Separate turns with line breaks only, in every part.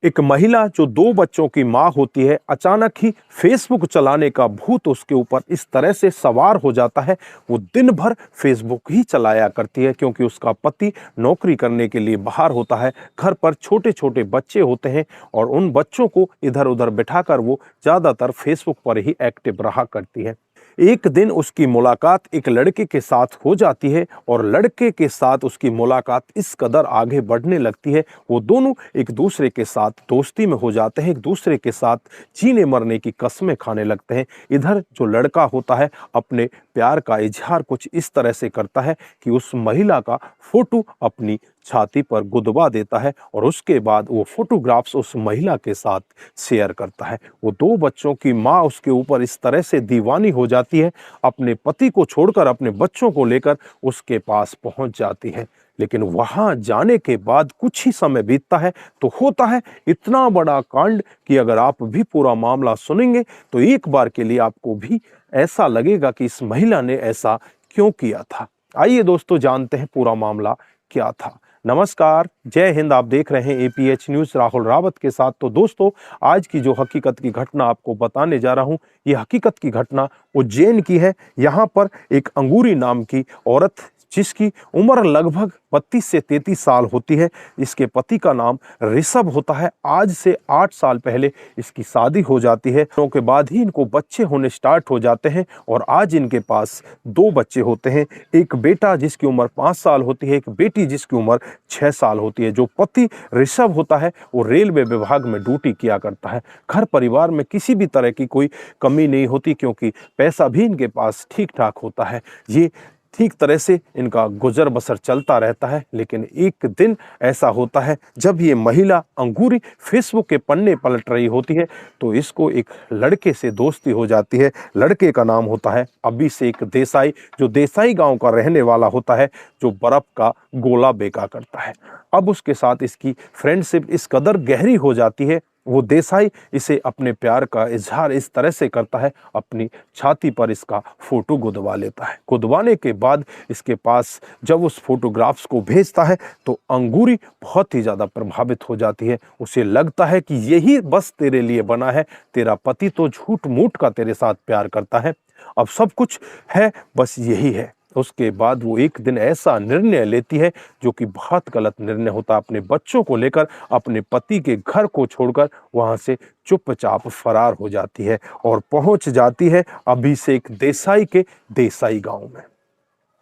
एक महिला जो 2 बच्चों की माँ होती है, अचानक ही फेसबुक चलाने का भूत उसके ऊपर इस तरह से सवार हो जाता है। वो दिन भर फेसबुक ही चलाया करती है क्योंकि उसका पति नौकरी करने के लिए बाहर होता है। घर पर छोटे-छोटे बच्चे होते हैं और उन बच्चों को इधर-उधर बिठाकर वो ज़्यादातर फेसबुक पर ही एक्टिव रहा करती है। एक दिन उसकी मुलाकात एक लड़के के साथ हो जाती है और लड़के के साथ उसकी मुलाकात इस कदर आगे बढ़ने लगती है, वो दोनों एक दूसरे के साथ दोस्ती में हो जाते हैं, एक दूसरे के साथ जीने मरने की कस्में खाने लगते हैं। इधर जो लड़का होता है अपने प्यार का इजहार कुछ इस तरह से करता है कि उस महिला का फोटो अपनी छाती पर गुदवा देता है और उसके बाद वो फोटोग्राफ्स उस महिला के साथ शेयर करता है। वो 2 बच्चों की माँ उसके ऊपर इस तरह से दीवानी हो जाती है, अपने पति को छोड़कर अपने बच्चों को लेकर उसके पास पहुंच जाती है। लेकिन वहां जाने के बाद कुछ ही समय बीतता है तो होता है इतना बड़ा कांड कि अगर आप भी पूरा मामला सुनेंगे तो एक बार के लिए आपको भी ऐसा लगेगा कि इस महिला ने ऐसा क्यों किया था। आइए दोस्तों जानते हैं पूरा मामला क्या था। नमस्कार, जय हिंद। आप देख रहे हैं एपीएच न्यूज़ राहुल रावत के साथ। तो दोस्तों, आज की जो हकीकत की घटना आपको बताने जा रहा हूं, ये हकीकत की घटना उज्जैन की है। यहाँ पर एक अंगूरी नाम की औरत जिसकी उम्र लगभग 32 से 33 साल होती है, इसके पति का नाम ऋषभ होता है। आज से 8 साल पहले इसकी शादी हो जाती है। के बाद ही इनको बच्चे होने स्टार्ट हो जाते हैं और आज इनके पास 2 बच्चे होते हैं। एक बेटा जिसकी उम्र 5 साल होती है, एक बेटी जिसकी उम्र 6 साल होती है। जो पति ऋषभ होता है वो रेलवे विभाग में ड्यूटी किया करता है। घर परिवार में किसी भी तरह की कोई कमी नहीं होती क्योंकि पैसा भी इनके पास ठीक ठाक होता है। ये ठीक तरह से इनका गुजर बसर चलता रहता है। लेकिन एक दिन ऐसा होता है जब ये महिला अंगूरी फेसबुक के पन्ने पलट रही होती है तो इसको एक लड़के से दोस्ती हो जाती है। लड़के का नाम होता है अभिषेक देसाई, जो देसाई गांव का रहने वाला होता है, जो बर्फ का गोला बेचा करता है। अब उसके साथ इसकी फ्रेंडशिप इस कदर गहरी हो जाती है, वो देसाई इसे अपने प्यार का इजहार इस तरह से करता है, अपनी छाती पर इसका फोटो गुदवा लेता है। गुदवाने के बाद इसके पास जब उस फोटोग्राफ्स को भेजता है तो अंगूरी बहुत ही ज़्यादा प्रभावित हो जाती है। उसे लगता है कि यही बस तेरे लिए बना है, तेरा पति तो झूठ मूठ का तेरे साथ प्यार करता है, अब सब कुछ है बस यही है। उसके बाद वो एक दिन ऐसा निर्णय लेती है जो कि बहुत गलत निर्णय होता है। अपने बच्चों को लेकर अपने पति के घर को छोड़कर वहां से चुपचाप फरार हो जाती है और पहुंच जाती है अभिषेक देसाई के देसाई गांव में।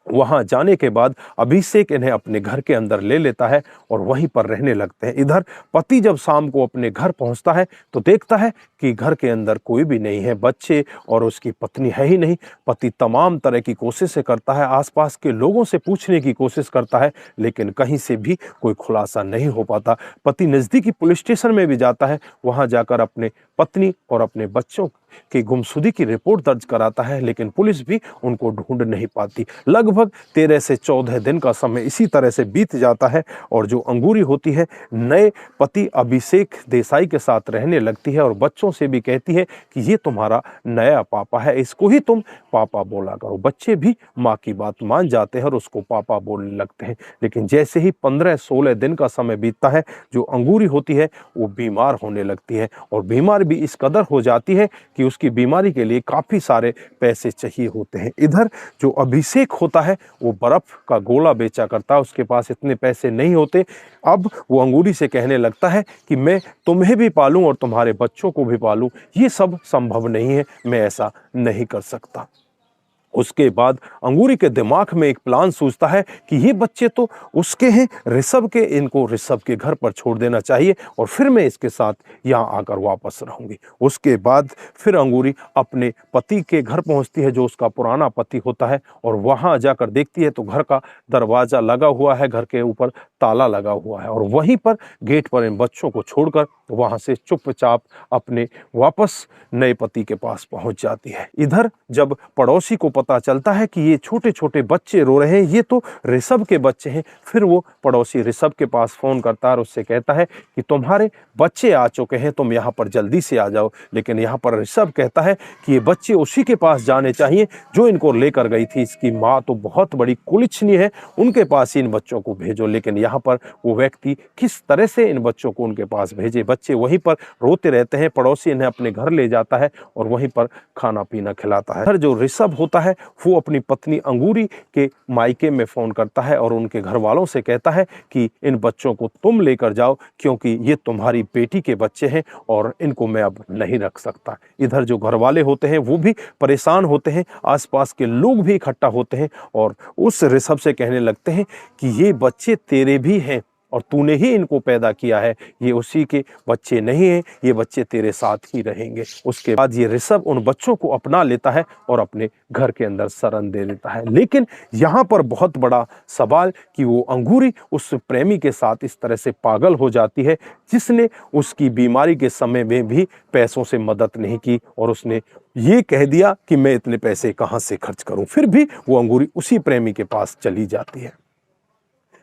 वहां जाने के बाद अभिषेक इन्हें अपने घर के अंदर ले लेता है और वहीं पर रहने लगते हैं। इधर पति जब शाम को अपने घर पहुंचता है तो देखता है कि घर के अंदर कोई भी नहीं है, बच्चे और उसकी पत्नी है ही नहीं। पति तमाम तरह की कोशिशें करता है, आसपास के लोगों से पूछने की कोशिश करता है, लेकिन कहीं से भी कोई खुलासा नहीं हो पाता। पति नजदीकी पुलिस स्टेशन में भी जाता है, वहां जाकर अपने पत्नी और अपने बच्चों की गुमशुदगी की रिपोर्ट दर्ज कराता है, लेकिन पुलिस भी उनको ढूंढ नहीं पाती। लगभग 13 से 14 दिन का समय इसी तरह से बीत जाता है और जो अंगूरी होती है नए पति अभिषेक देसाई के साथ रहने लगती है और बच्चों से भी कहती है कि ये तुम्हारा नया पापा है, इसको ही तुम पापा बोला करो। बच्चे भी माँ की बात मान जाते हैं और उसको पापा बोलने लगते हैं। लेकिन जैसे ही 15-16 दिन का समय बीतता है, जो अंगूरी होती है वो बीमार होने लगती है और बीमार भी इस कदर हो जाती है कि उसकी बीमारी के लिए काफी सारे पैसे चाहिए होते हैं। इधर जो अभिषेक होता है वो बर्फ का गोला बेचा करता है, उसके पास इतने पैसे नहीं होते। अब वो अंगूरी से कहने लगता है कि मैं तुम्हें भी पालूं और तुम्हारे बच्चों को भी पालूं, ये सब संभव नहीं है, मैं ऐसा नहीं कर सकता। उसके बाद अंगूरी के दिमाग में एक प्लान सूझता है कि ये बच्चे तो उसके हैं ऋषभ के, इनको ऋषभ के घर पर छोड़ देना चाहिए और फिर मैं इसके साथ यहाँ आकर वापस रहूंगी। उसके बाद फिर अंगूरी अपने पति के घर पहुंचती है, जो उसका पुराना पति होता है, और वहां जाकर देखती है तो घर का दरवाजा लगा हुआ है, घर के ऊपर ताला लगा हुआ है और वहीं पर गेट पर इन बच्चों को छोड़कर वहां से चुपचाप अपने वापस नए पति के पास पहुंच जाती है। इधर जब पड़ोसी को पता चलता है कि ये छोटे छोटे बच्चे रो रहे हैं, ये तो ऋषभ के बच्चे हैं, फिर वो पड़ोसी ऋषभ के पास फोन करता है और उससे कहता है कि तुम्हारे बच्चे आ चुके हैं, तुम यहाँ पर जल्दी से आ जाओ। लेकिन यहाँ पर ऋषभ कहता है कि ये बच्चे उसी के पास जाने चाहिए जो इनको लेकर गई थी, इसकी माँ तो बहुत बड़ी कुलिच्छनी है, उनके पास इन बच्चों को भेजो। लेकिन यहाँ पर वो व्यक्ति किस तरह से इन बच्चों को उनके पास भेजे। बच्चे वहीं पर रोते रहते हैं, पड़ोसी इन्हें अपने घर ले जाता है और वहीं पर खाना पीना खिलाता है। फिर जो ऋषभ होता है वो अपनी पत्नी अंगूरी के मायके में फ़ोन करता है और उनके घर वालों से कहता है कि इन बच्चों को तुम लेकर जाओ, क्योंकि ये तुम्हारी बेटी के बच्चे हैं और इनको मैं अब नहीं रख सकता। इधर जो घर वाले होते हैं वो भी परेशान होते हैं, आसपास के लोग भी इकट्ठा होते हैं और उस ऋषभ से कहने लगते हैं कि ये बच्चे तेरे भी हैं और तूने ही इनको पैदा किया है, ये उसी के बच्चे नहीं हैं, ये बच्चे तेरे साथ ही रहेंगे। उसके बाद ये ऋषभ उन बच्चों को अपना लेता है और अपने घर के अंदर शरण दे देता है। लेकिन यहाँ पर बहुत बड़ा सवाल कि वो अंगूरी उस प्रेमी के साथ इस तरह से पागल हो जाती है जिसने उसकी बीमारी के समय में भी पैसों से मदद नहीं की और उसने ये कह दिया कि मैं इतने पैसे कहाँ से खर्च करूं। फिर भी वो अंगूरी उसी प्रेमी के पास चली जाती है।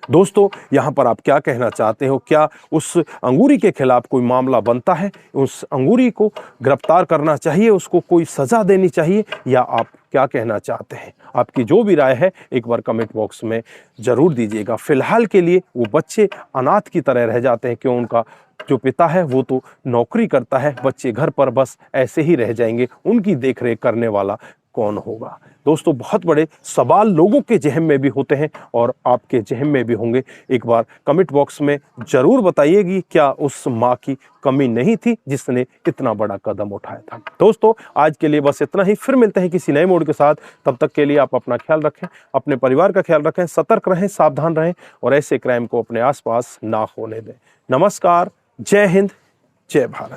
दोस्तों, यहाँ पर आप क्या कहना चाहते हो? क्या उस अंगूरी के खिलाफ कोई मामला बनता है? उस अंगूरी को गिरफ्तार करना चाहिए, उसको कोई सजा देनी चाहिए, या आप क्या कहना चाहते हैं? आपकी जो भी राय है एक बार कमेंट बॉक्स में जरूर दीजिएगा। फिलहाल के लिए वो बच्चे अनाथ की तरह रह जाते हैं, क्यों? उनका जो पिता है वो तो नौकरी करता है, बच्चे घर पर बस ऐसे ही रह जाएंगे, उनकी देखरेख करने वाला कौन होगा? दोस्तों, बहुत बड़े सवाल लोगों के ज़हन में भी होते हैं और आपके ज़हन में भी होंगे। एक बार कमेंट बॉक्स में ज़रूर बताइएगी, क्या उस माँ की कमी नहीं थी जिसने इतना बड़ा कदम उठाया था? दोस्तों, आज के लिए बस इतना ही। फिर मिलते हैं किसी नए मोड के साथ। तब तक के लिए आप अपना ख्याल रखें, अपने परिवार का ख्याल रखें, सतर्क रहें, सावधान रहें और ऐसे क्राइम को अपने आसपास ना होने दें। नमस्कार, जय हिंद, जय भारत।